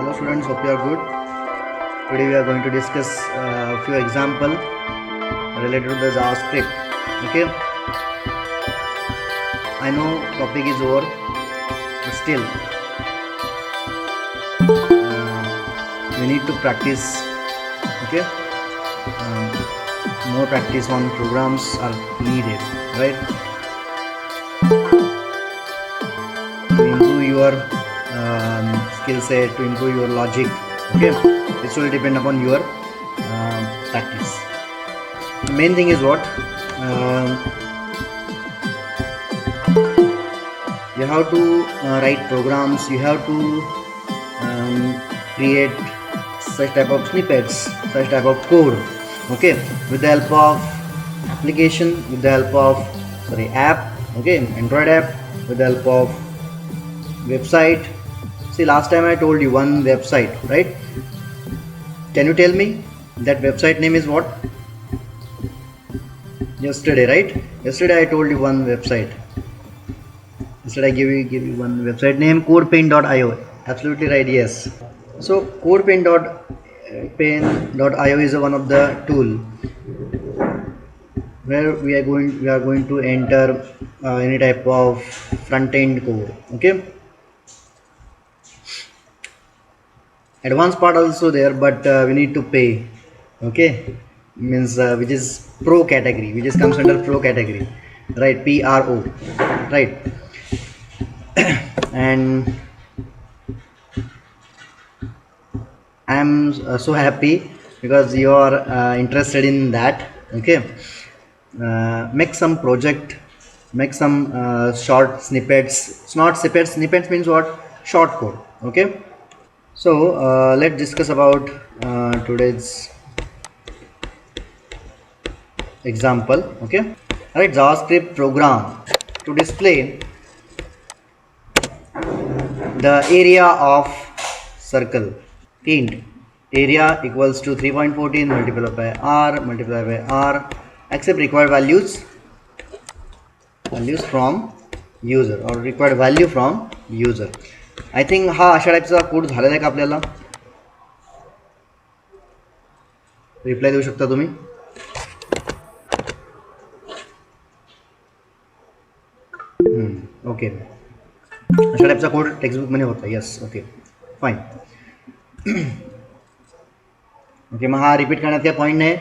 Hello students, hope you are good. Today we are going to discuss a few example related to the JavaScript. Okay, I know topic is over, but still we need to practice. Okay, more practice on programs are needed, right? To improve your skill set, to improve your logic. Okay, this will depend upon your practice. The main thing is what you have to write programs, you have to create such type of snippets, such type of code, okay, with the help of application, with the help of app, okay, Android app, with the help of website. See, last time I told you one website, right? Can you tell me that website name is what? Yesterday, right? Yesterday I told you one website. Instead I give you one website name, codepaint.io. Absolutely right, yes. So codepaint.io is one of the tool where we are going to enter any type of front end code. Okay, advanced part also there, but we need to pay. Okay, means which is pro category, which is comes under pro category, right? PRO, right? And I'm so happy because you are interested in that. Okay, make some project, make some short snippets. It's not snippets. Snippets means what? Short code. Okay. So let's discuss about today's example. Okay. Alright, JavaScript program to display the area of circle. Int area equals to 3.14 multiplied by r, accept required values from user or required value from user. I think हा अशा टाईपचा code झालेला आहे का आपल्याला? Reply देऊ शकता तुम्ही? Okay, अशा टाईपचा कोड टेक्स्टबुक मध्ये होता. Yes, okay, fine. ओके, मग हा रिपीट करण्यात काही पॉईंट नाही.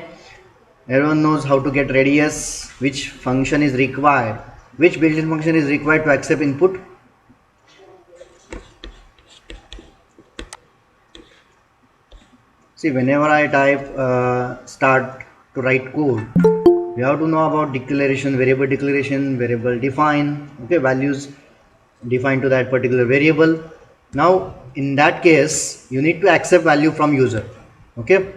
Everyone knows how to get radius, which function is required, which built-in function is required to accept input. See, whenever I type start to write code, we have to know about declaration, variable define, okay, values defined to that particular variable. Now in that case you need to accept value from user. Okay,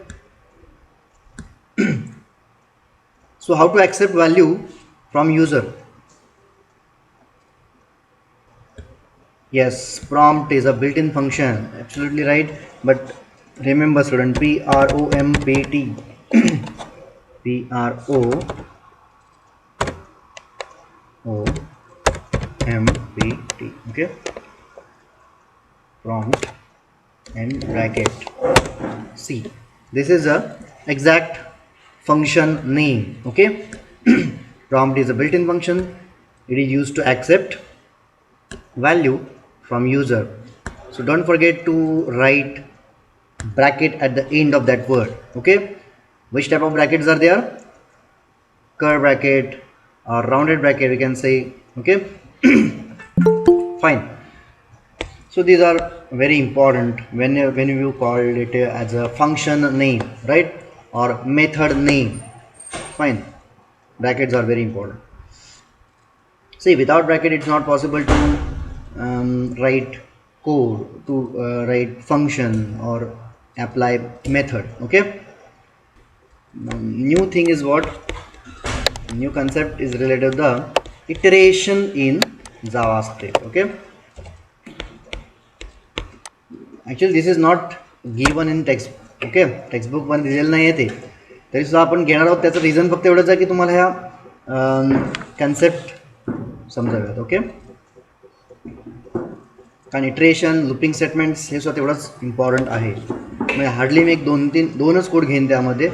so how to accept value from user? Yes, prompt is a built-in function, absolutely right. But remember student, prompt prompt, okay, prompt and bracket. See, this is a exact function name. Okay, prompt is a built-in function. It is used to accept value from user. So don't forget to write bracket at the end of that word. Okay, which type of brackets are there? Curve bracket or rounded bracket, we can say. Okay, fine. So these are very important when you call it as a function name, right, or method name. Fine, brackets are very important. See, without bracket it's not possible to write code, to write function or apply method. Okay, new thing is what? New concept is related to the iteration in JavaScript. Okay, actually this is not given in text. Okay, textbook मध्ये दिलेलं नाही आहे ते, तरी सुद्धा आपण घेणार आहोत. त्याचं रिझन फक्त एवढंच आहे की तुम्हाला ह्या कन्सेप्ट समजाव्यात. ओके, कारण इटरेशन लुपिंग स्टेटमेंट्स हे सुद्धा तेवढंच इम्पॉर्टंट आहे. म्हणजे हार्डली मी एक दोनच कोड घेईन त्यामध्ये,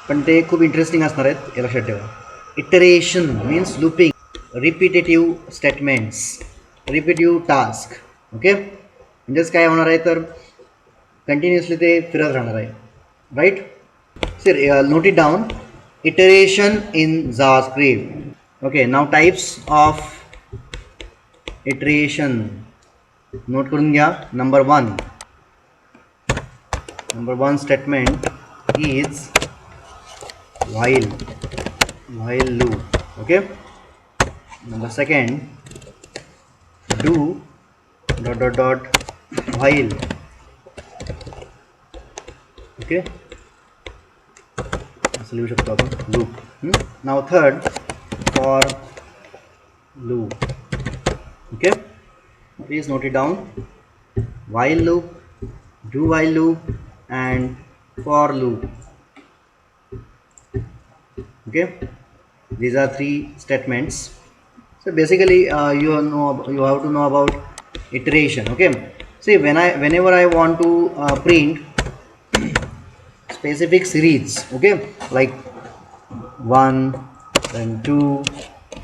पण ते खूप इंटरेस्टिंग असणार आहेत, हे लक्षात ठेवा. Iteration means looping, repetitive statements, repetitive task. Okay, म्हणजेच काय होणार आहे तर कंटिन्युअसली ते फिरत राहणार आहे. Right sir, note it down. Iteration in JavaScript. Okay, now types of iteration note करून घ्या. Number one statement is while loop. Okay, number second, do ... while. Okay, असं लिहू शकतो आपण loop. Now third, for loop. Okay, please note it down. While loop, do while loop and for loop. Okay, these are three statements. So basically you have to know about iteration. Okay, see, whenever I want to print specific series, okay, like 1, then 2,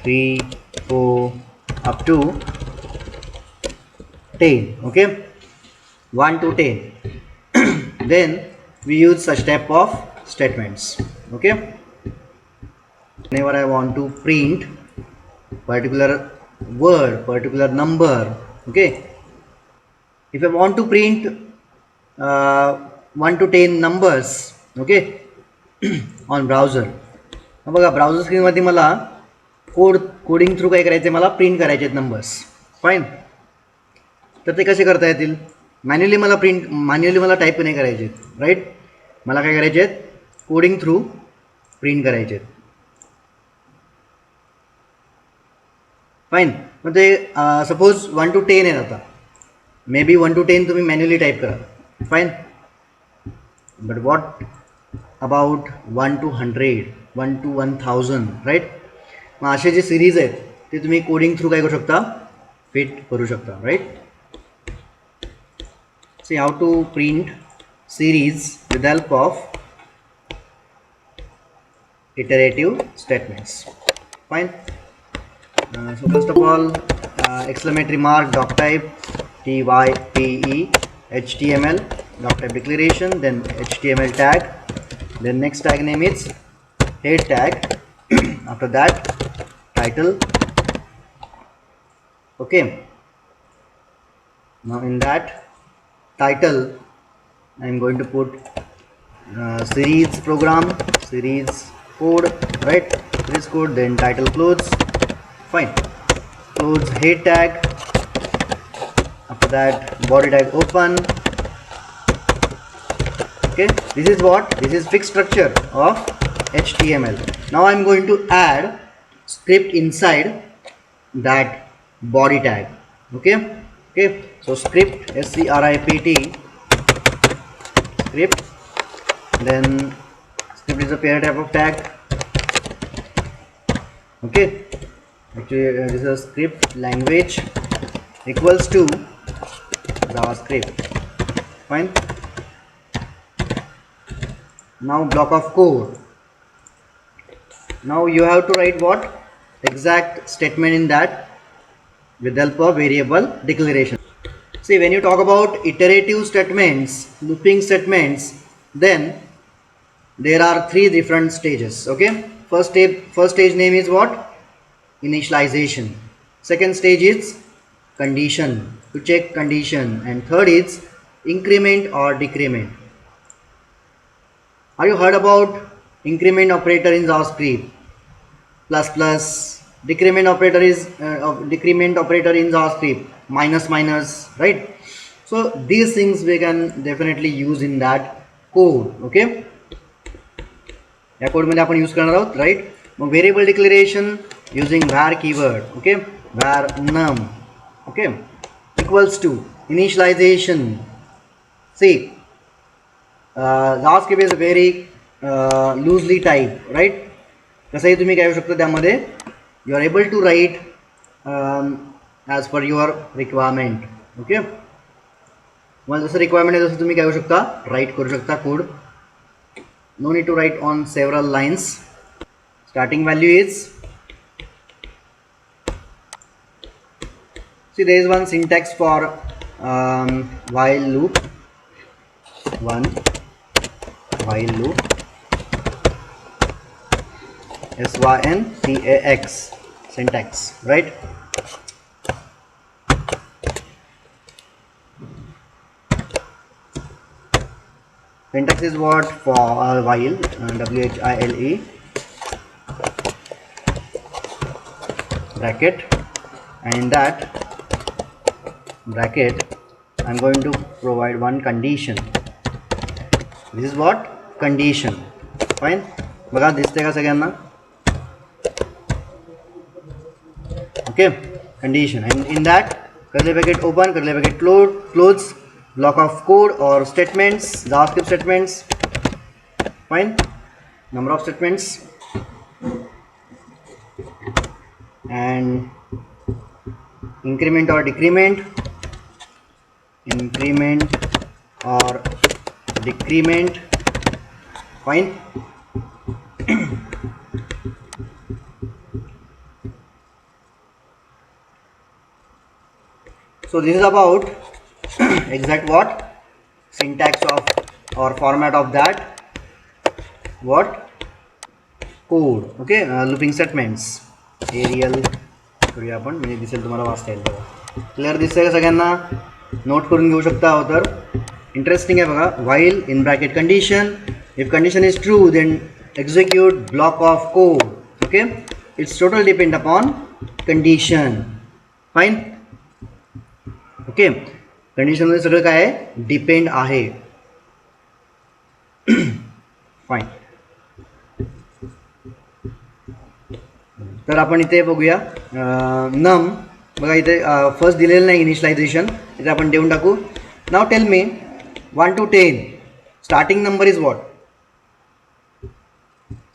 3, 4 up to 10. Okay, 1 to 10. Then we use such type of statements. Okay, whenever I want to print particular word, particular number. Okay, if I want to print 1 to 10 numbers, okay, on browser. बघा, browser स्क्रीनमध्ये मला coding through काय करायचं आहे, मला print करायचे आहेत numbers. Fine, तर ते कसे करता येतील? मॅन्युअली मला टाईप नाही करायचे आहेत. राईट, मला काय करायचे आहेत, कोडिंग थ्रू प्रिंट करायचे आहेत. फाईन, मग ते सपोज 1 to 10 आहे. आता मे बी 1 to 10 तुम्ही मॅन्युअली टाईप करा. Fine, but what about 1 to 100, 1 to 1000? Right, मग असे जे सिरीज आहेत ते तुम्ही कोडिंग थ्रू काय करू शकता, फिट करू शकता. Right, see how to print series with help of iterative statements. Fine. So first of all, exclamatory mark, doc type, type html, doc type declaration, then html tag, then next tag name is head tag. After that, title. Okay, now in that title I am going to put series program, series code, right, series code, then title clothes. Fine, clothes head tag. After that, body tag open. Okay, this is what, this is fixed structure of HTML. Now I am going to add script inside that body tag. Okay, so script, script, script, then script is a pair type of tag. Okay, actually this is a script language equals to JavaScript. Fine, now block of code. Now you have to write what, exact statement in that with the help of variable declaration. See, when you talk about iterative statements, looping statements, then there are three different stages. Okay, first stage name is what, initialization. Second stage is condition, to check condition, and third is increment or decrement. Have you heard about increment operator in JavaScript? Plus plus. Decrement operator is decrement operator in JavaScript, minus minus, right? So these things we can definitely use in that code. Okay, या code मध्ये आपण use करणार आहोत. Right, मग variable declaration using var keyword. Okay, var num. Okay, equals to initialization. See, JavaScript is very loosely type. Right, कसंही तुम्ही काय करू शकता, त्यामध्ये you are able to write as per your requirement. Okay. तुम्हाला जसं रिक्वायरमेंट आहे तसं तुम्ही काय करू शकता, राईट करू शकता code. No need to write on several lines. Starting value is, see there is one syntax for while loop, one while loop, syntax, syntax, right? Syntax is what for while, while, bracket, and in that bracket I'm going to provide one condition. This is what condition. Fine. बघा दिसते का सगळ्यांना? Okay, condition, and in that curly bracket open, curly bracket close, block of code or statements, JavaScript statements. Fine. Number of statements and increment or decrement, or decrement. Fine. So this is about exact what syntax of or format of that what code. Okay, looping statements. Arial करूया आपण, म्हणजे दिसेल तुम्हाला वाचता येईल बघा. Clear दिसतंय का सगळ्यांना? नोट करून घेऊ शकता हो. तर इंटरेस्टिंग आहे बघा. while in bracket condition, if condition is true then execute block of code. Okay, it's totally depend upon condition. Fine. Okay, कंडिशनमध्ये सगळं काय आहे, डिपेंड आहे. फाईन. तर आपण इथे बघूया नम. बघा इथे फर्स्ट दिलेलं नाही इनिशियलायझेशन, इथे आपण देऊन टाकू. Now tell me 1 to 10 starting number is what?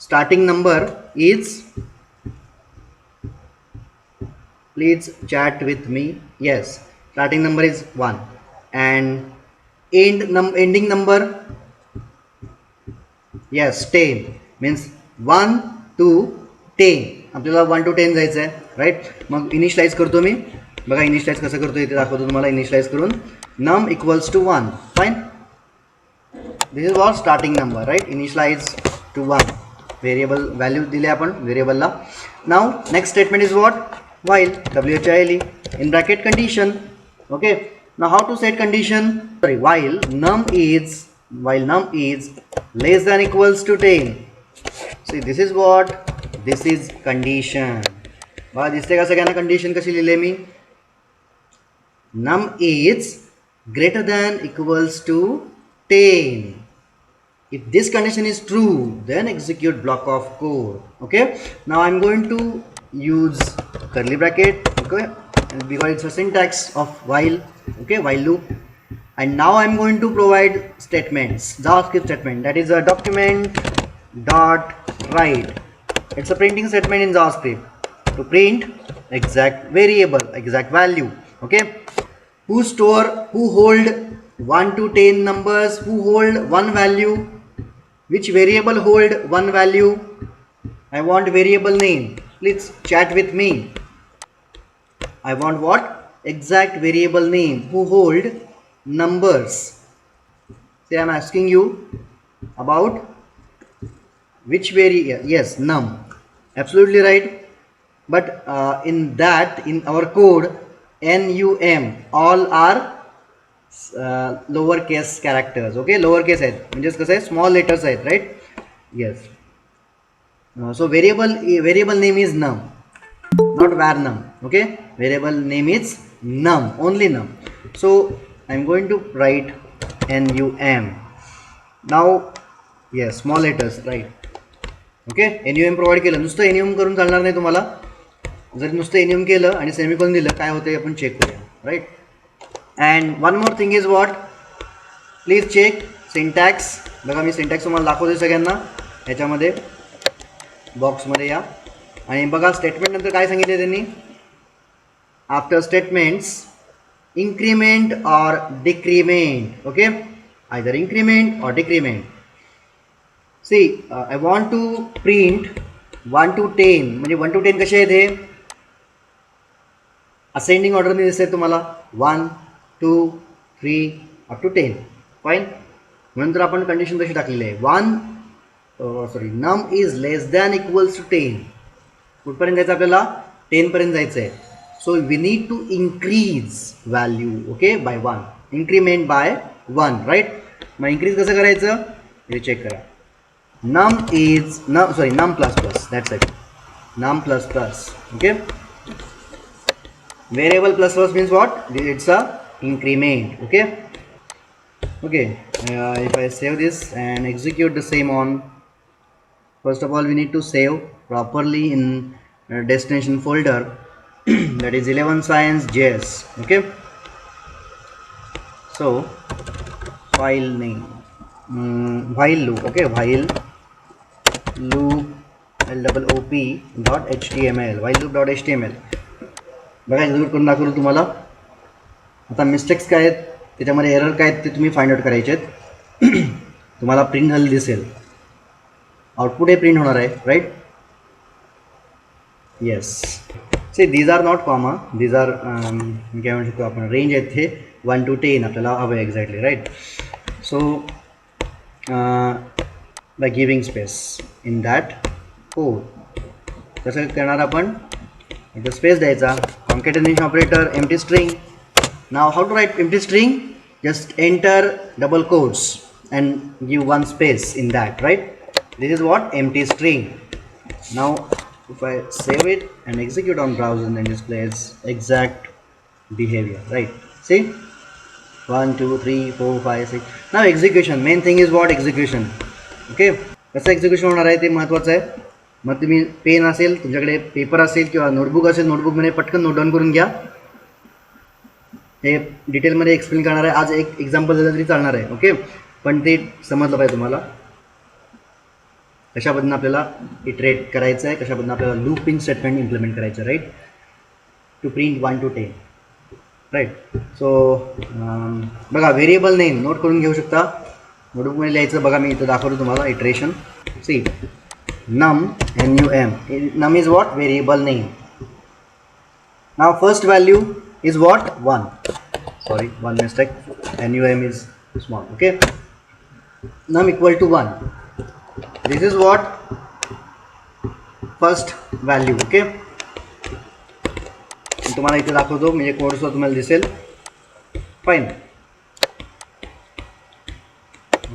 Starting number is, please chat with me. Yes, starting number is 1 and ending number, yes 10, means 1 to 10. आपल्याला 1 to 10 जायचं आहे, राईट. मग इनिशियलाइज करतो मी. बघा इनिशियलाइज कसं करतो इथे दाखवतो तुम्हाला. इनिशियलाइज करून num equals to 1. Fine. This is what starting number, right. Initialise to 1. Variable value दिले आपण व्हेरिएबलला. Now next statement is what? while, while in bracket condition. Okay, now how to set condition? Sorry, while num is less than equals to 10. See, this is what? This is condition. बघा दिसते का सगळ्यांना condition कशी लिहिले मी? num is greater than equals to 10. If this condition is true, then execute block of code. Okay, now I'm going to use curly bracket. Okay, because it's a syntax of while. Okay, while loop. And now I'm going to provide statements, JavaScript statement, that is a document dot write. It's a printing statement in JavaScript to print exact variable, exact value. Okay, who hold 1 to 10 numbers, who hold one value, which variable hold one value. I want variable name. Please chat with me. I want what? Exact variable name. Who hold numbers. Say I'm asking you about which yes, num. Absolutely right. But in our code, num, all are lower case characters. Okay, lower case आहेत, म्हणजे कसं आहे, small letters आहेत, right? Yes. So variable name is num, not var num. Okay, variable name is num, only num. So I'm going to write num. Now yes, small letters, right? Okay, num provide केलं. नुसतं num करून चालणार नाही तुम्हाला. जर नुसतं num केलं आणि सेमिकोलन दिलं काय होतं आपण चेक करूया, right. And one more thing is what? Please check syntax. बघा मी सिंटॅक्स तुम्हाला दाखवते सगळ्यांना. ह्याच्यामध्ये बॉक्समध्ये या आणि बघा स्टेटमेंट नंतर काय सांगितले त्यांनी. After statements increment or decrement. Okay, either increment or decrement. See, I want to print 1 to 10. म्हणजे 1 to 10 कसे आहेत हे असेंडिंग ऑर्डरने दिसते तुम्हाला 1 2 3 अप टू 10. फाईन. म्हणून तर आपण कंडिशन तशी टाकलेली आहे 1 num is less than equals to 10. कुठपर्यंत जायचं आपल्याला 10 पर्यंत जायचं आहे. So we need to increase value. Okay, by 1. Increment by 1. Right. मग इन्क्रीज कसं करायचं हे चेक करा. num is num plus plus, that's it, num plus plus. Okay, variable plus plus means what? It's a increment. Okay, if I save this and execute the same on, first of all we need to save properly in destination folder that is 11 science js. Okay, so file name, while loop. Okay, while loop loop.html, while loop.html. बघा execute करून दाखवलं तुम्हाला. आता mistakes काय आहेत त्याच्यामध्ये, error काय आहेत ते तुम्ही फाइंड आउट करायचे आहेत. तुम्हाला प्रिंट झालेलं दिसेल, आउटपुट हे प्रिंट होणार आहे. Right. Yes. See these are not comma, these are काय म्हणू शकतो आपण रेंज आहेत हे 1 to 10 आपल्याला हवं आहे exactly. Right. So by giving space in that code. कसं करणार आपण, इथं स्पेस द्यायचा, concatenation operator, empty string. Now how to write empty string? Just enter double quotes and give one space in that. Right, this is what empty string. Now if I save it and execute on browser, then displays exact behavior. Right, see 1 2 3 4 5 6. Now execution, main thing is what? Execution. Okay, कसं execution होणार आहे ते महत्त्वाचं आहे. मग तुम्ही pen असेल, तुमच्याकडे paper असेल किंवा नोटबुक असेल, नोटबुकमध्ये पटकन नोट डाऊन करून घ्या. हे डिटेलमध्ये एक्सप्लेन करणार आहे. आज एक एक्झाम्पल दिलं तरी चालणार आहे. ओके, पण ते समजलं पाहिजे तुम्हाला कशा पद्धतीनं आपल्याला इटरेट करायचं आहे, कशा पद्धतीनं आपल्याला लूपिंग स्टेटमेंट इम्प्लिमेंट करायचं आहे. Right, to print 1 to 10. Right. So बघा, व्हेरिएबल नेम नोट करून घेऊ शकता. नोटबुकमध्ये लिहायचं. बघा मी इथं दाखवतो तुम्हाला iteration. See num, num is what? Variable name. Now first value is what? 1. Sorry, one mistake, num is small. Okay, num equal to 1. This is what? First value. Okay, तुम्हाला इथे दाखवतो, म्हणजे कोडसुद्धा तुम्हाला दिसेल. Fine.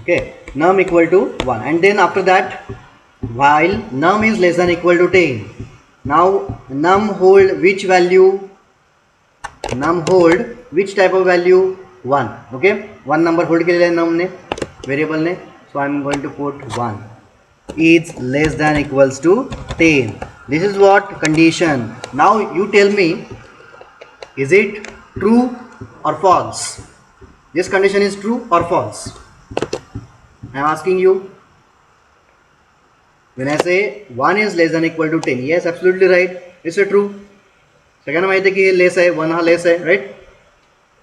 Okay, num equal to 1, and then after that, while num is less than equal to 10. Now num hold which value? Num hold which type of value? 1. Okay, 1 number hold केलेला आहे num ने, variable ने. So I am going to put 1 is less than equals to 10. This is what condition. Now you tell me, is it true or false? This condition is true or false? I am asking you. When I say 1 is less than equal to 10, yes, absolutely right. It's a true. सगळ्यांना माहिती आहे की हे less आहे, 1 हा less आहे. Right.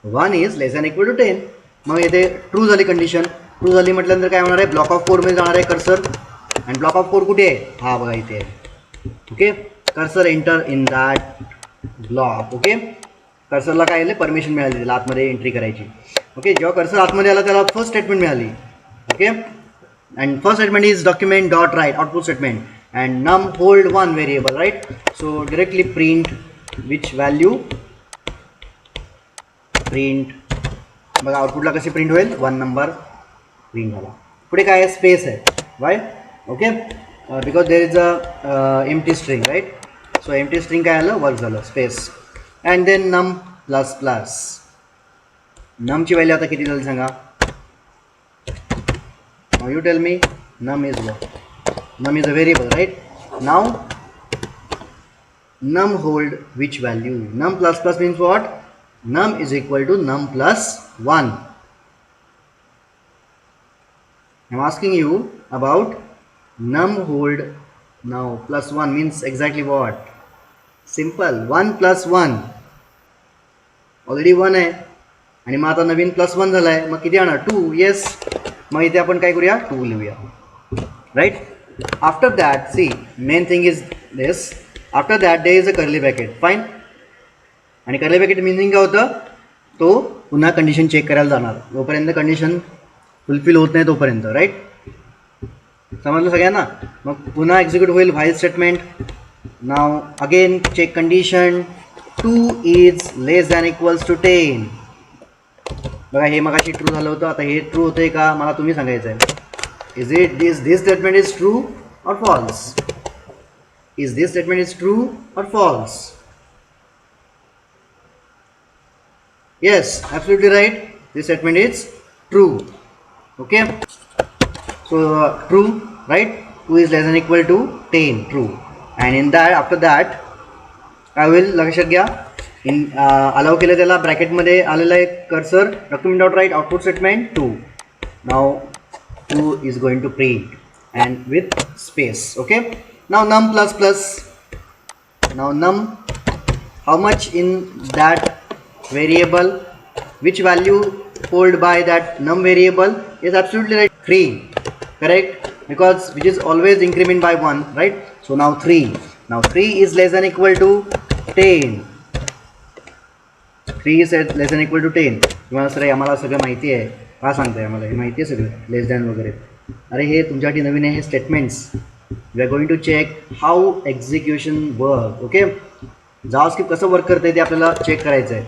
1 is less than equal to 10. मग इथे true झाली कंडिशन. ट्रू झाली म्हटल्यानंतर काय होणार आहे, ब्लॉक ऑफ 4 मध्ये जाणार आहे कर्सर. आणि ब्लॉक ऑफ 4 कुठे आहे? हा बघा इथे आहे. Okay, cursor enter in that block. Okay, कर्सरला काय आले, परमिशन मिळाली त्याला आतमध्ये एंट्री करायची. ओके, जेव्हा कर्सर आतमध्ये आला त्याला फर्स्ट स्टेटमेंट मिळाली. Okay, and first statement is document dot write, output statement, and num hold 1 variable. Right, so directly print which value? Print, बघा आउटपुटला कशी प्रिंट होईल, 1 नंबर प्रिंट झाला. पुढे काय आहे, स्पेस आहे. Why? Okay, because there is a empty string. Right. So empty string काय आलं, वर्क झालं, space. And then num plus plus. नमची व्हॅल्यू आता किती झाली सांगा. Now you tell me, num is what? Num is a variable, right? Now num hold which value? Num plus plus means what? Num is equal to num plus 1. I'm asking you about num hold. Now plus 1 means exactly what? Simple, 1 plus 1. Already 1 है. आणि मग आता नवीन +1 झाला आहे, मग किती येणार 2. Yes, मग इथे आपण काय करूया 2 लिहूया, right. After that see main thing is this, after that there is a curly bracket, fine. आणि कर्ली ब्रॅकेट मिनिंग काय होतं, तो पुन्हा कंडिशन चेक करायला जाणार, जोपर्यंत कंडिशन फुलफिल होत नाही तोपर्यंत, राईट. समजलं सगळ्यांना. मग पुन्हा एक्झिक्यूट होईल while statement. Now again check condition 2 is less than equals to 10. बघा हे मगाशी ट्रू झालं होतं, आता हे ट्रू होतंय का मला तुम्ही सांगायचं आहे. Is it this statement is true or false? Is this statement is true or false? Yes, absolutely right. This statement is true. Okay. So true, right? 2 is less than equal to 10. True. And in that, after that, I will लक्षात घ्या. In allow केलं त्याला bracket मध्ये आलेला आहे cursor. Document dot write output statement 2. Now 2 is going to print and with space. Okay. Now num plus plus. Now num, how much in that variable, which value hold by that num variable? Is absolutely right, 3, correct, because which is always increment by 1, right? So now 3, now 3 is less than equal to 10. 3 is less than equal to 10. तुम्हाला sir आम्हाला सगळं माहिती आहे, का सांगताय आम्हाला? हे माहिती आहे सगळं, लेस दॅन वगैरे. अरे हे तुमच्यासाठी नवीन आहे, हे स्टेटमेंट्स. We are going to check how execution work. Okay, JavaScript कसं वर्क करते ते आपल्याला चेक करायचं आहे.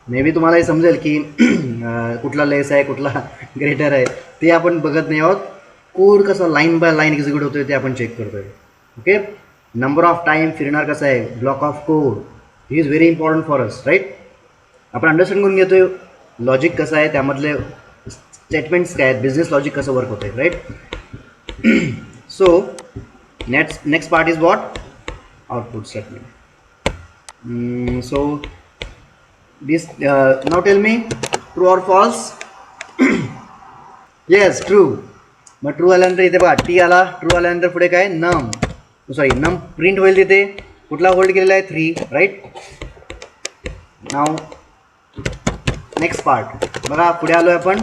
मे बी तुम्हाला हे समजेल की कुठला लेस आहे, कुठला ग्रेटर आहे, ते आपण बघत नाही आहोत. कोड कसा लाईन बाय लाईन एक्झिक्यूट होतोय ते आपण चेक करतोय. ओके, नंबर ऑफ टाईम फिरणार कसं आहे, ब्लॉक ऑफ कोड, ही is very important for us, right. आपण अंडरस्टँड करून घेतोय लॉजिक कसं आहे, त्यामधले स्टेटमेंट्स काय आहेत, बिझनेस लॉजिक कसं वर्क होतंय, right. So next part is what, output statement. So this now tell me, true or false? Yes, true. Mug true आल्यानंतर इथे बघा टी आला, ट्रू आल्यानंतर पुढे काय नम, सॉरी नम प्रिंट होईल. तिथे कुठला होल्ड केलेला आहे 3, राईट. नाव नेक्स्ट पार्ट बघा, पुढे आलो आहे आपण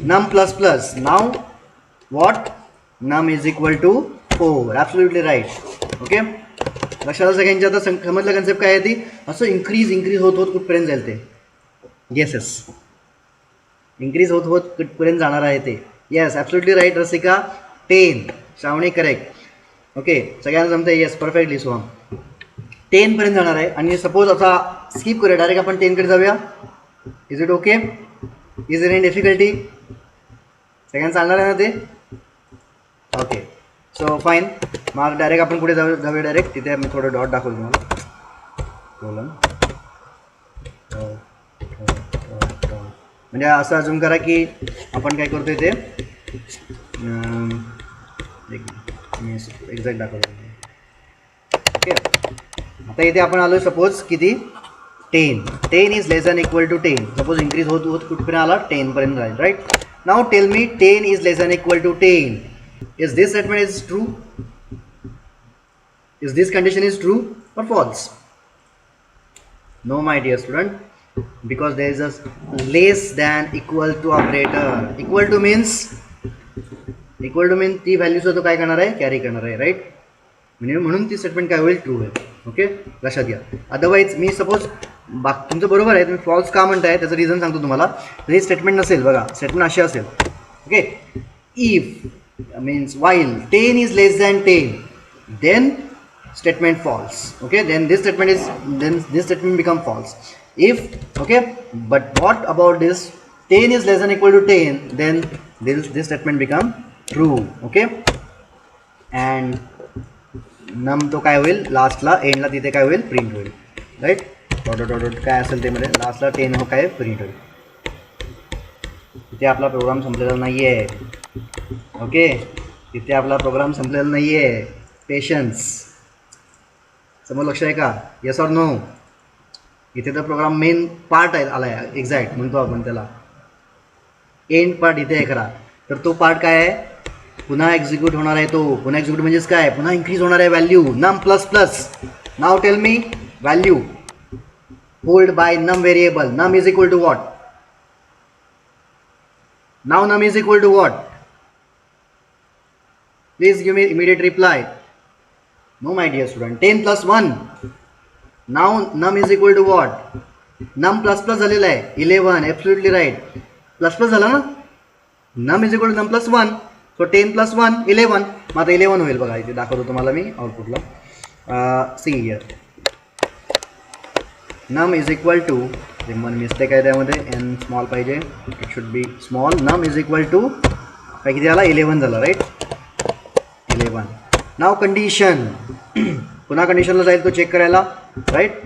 num plus plus. Now what, num is equal to 4. Absolutely right. Okay, लक्षात सगळ्यांच्या आता समजलं कन्सेप्ट काय आहे ती. असं इन्क्रीज होत होत कुठपर्यंत जाईल ते. येस, इन्क्रीज होत होत कुठपर्यंत जाणार आहे ते. येस, ॲब्सोल्युटली राईट रसिका. 10, श्रावणी करेक्ट. ओके, सगळ्यांना जमतं. Yes, perfectly. सो 10 पर्यंत जाणार आहे. आणि सपोज आता स्किप करूया, डायरेक्ट आपण 10 कडे जाऊया. Is it okay? Is it any difficulty? सगळ्यांना चालणार आहे ना ते? ओके, सो फाईन. मग डायरेक्ट आपण पुढे जाऊया डायरेक्ट. तिथे मी थोडं डॉट दाखवतो तुम्हाला, कोलन. म्हणजे असं अजून करा की आपण काय करतोय ते एक्झॅक्ट दाखवतो. ओके, आता इथे आपण आलो सपोज किती 10 is less than equal to 10. Suppose increase होत होत कुठपर्यंत आला 10 पर्यंत जाईल, right. Now tell me 10 is less than equal to 10. Is this statement is true? Is this condition is true or false? No, my dear student, because there is a less than equal to operator. Equal to means ती value सुद्धा काय करणार आहे, carry करणार आहे, right. म्हणून ती statement काय होईल, ट्रू होईल. ओके, लक्षात घ्या. अदरवाईज मी सपोज तुमचं बरोबर आहे, तुम्ही फॉल्स का म्हणताय त्याचं रिझन सांगतो तुम्हाला. हे स्टेटमेंट नसेल बघा, स्टेटमेंट अशी असेल. Okay, if means while 10 is less than 10, then statement false. Okay, then this statement become false. If okay, but what about this 10 is less than equal to 10, then this statement become true. Okay, and num तो काय होईल, लास्टला एंडला तिथे काय होईल, print होईल, right. Dot dot dot काय असेल ते मध्ये लास्टला 10 हो काय प्रिंट होईल. इथे आपला प्रोग्राम संपलेला नाही आहे. ओके, इथे आपला प्रोग्राम संपलेला नाही आहे. पेशन्स. समोर लक्ष आहे का? Yes or no? इथे तर प्रोग्राम मेन पार्ट आहे आला आहे, एक्झॅक्ट म्हणतो आपण त्याला. एंड पार्ट इथे आहे खरा. तर तो पार्ट काय आहे, पुन्हा एक्झिक्यूट होणार आहे. तो पुन्हा एक्झिक्यूट म्हणजेच काय, पुन्हा इन्क्रीज होणार आहे value. Num plus plus. Now tell me value. hold by num variable. Num is equal to what? Now num is equal to what? Please give me immediate reply. No, my dear student. 10 plus 1. Now num is equal to what? Num plus plus झालेला आहे 11. Absolutely right. Plus plus झाला ना? Num is equal to num plus 1. So 10 plus 1 11. मग आता 11 होईल बघा, इथे दाखवतो तुम्हाला मी आउटपुटला. See here. Num is equal to, मन मिस्टेक आहे त्यामध्ये, n स्मॉल पाहिजे, it should be small. Num is equal to काय किती झाला? 11 झाला, राईट? 11. नाव कंडिशन, पुन्हा कंडिशनला जाईल तो चेक करायला, राईट?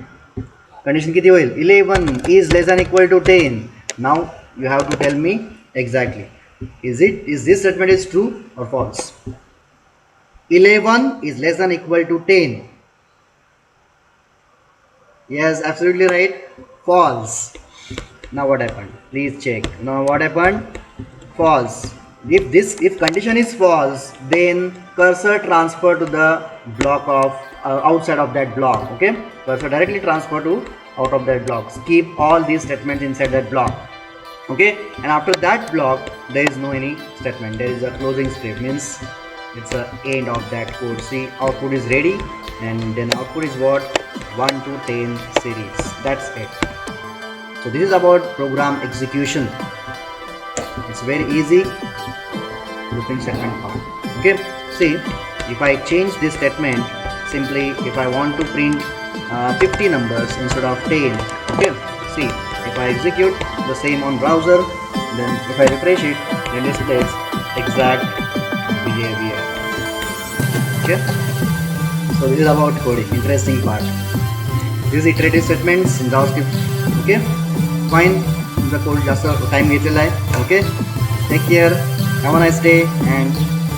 कंडिशन किती होईल? 11 is less than equal to 10. Now you have to tell me exactly, is this statement is true or false? 11 is less than equal to 10. Yes, absolutely right. False. Now what happened? Please check. Now what happened? False. If condition is false, then cursor transfer to the block of outside of that block. Okay, cursor directly transfer to out of that block. Keep all these statements inside that block. Okay, and after that block there is no any statement, there is a closing script, means it's the end of that code. See, output is ready, and then output is what? 1 to 10 series. That's it. So this is about program execution. It's very easy looping statement part. Okay, see, if I change this statement, simply if I want to print 50 numbers instead of 10, okay, see, if I execute the same on browser, then if I refresh it, then it displays exact behavior. Okay, so this is about coding, interesting part. This is iterative statements in JavaScript. Okay, fine. The code just time घेतलेला आहे. Okay, take care, have a nice day and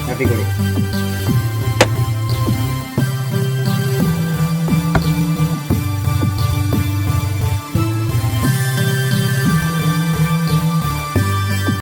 happy coding.